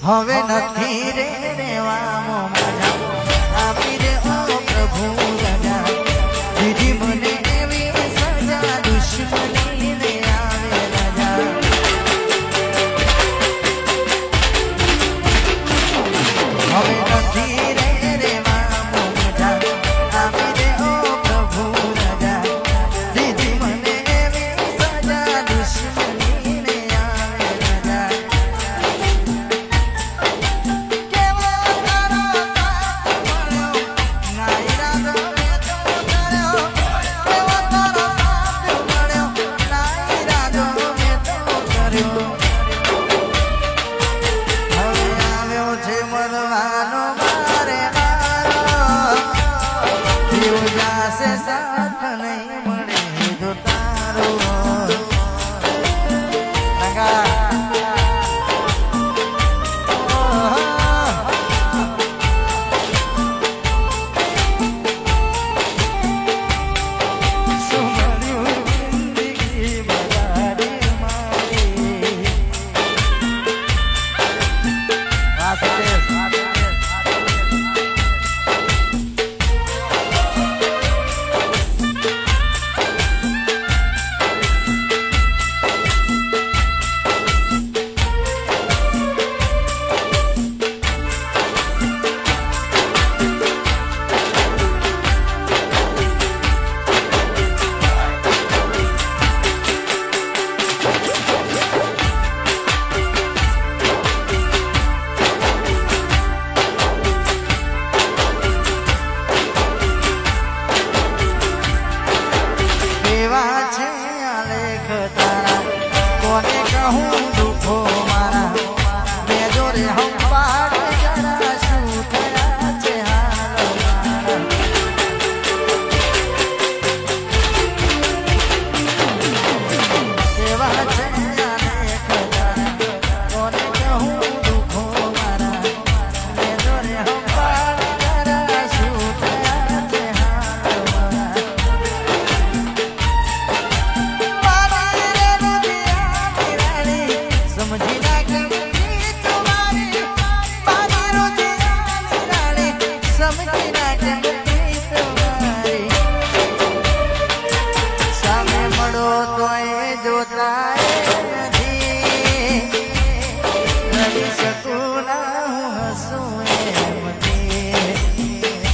હવે નથી રે રેવામાં મજા આપી રે ઓ પ્રભુ રજા દીધી મને એવી સજા દુશ્મની ને આવે રજા હવે નથી રે રેવામાં મજા આપી રે ઓ પ્રભુ રજા દીધી મને એવી સજા દુશ્મની ને આવે રજા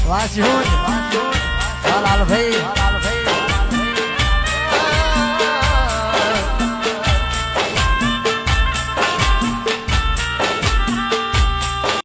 વાસ્યું લાલ ભાઈ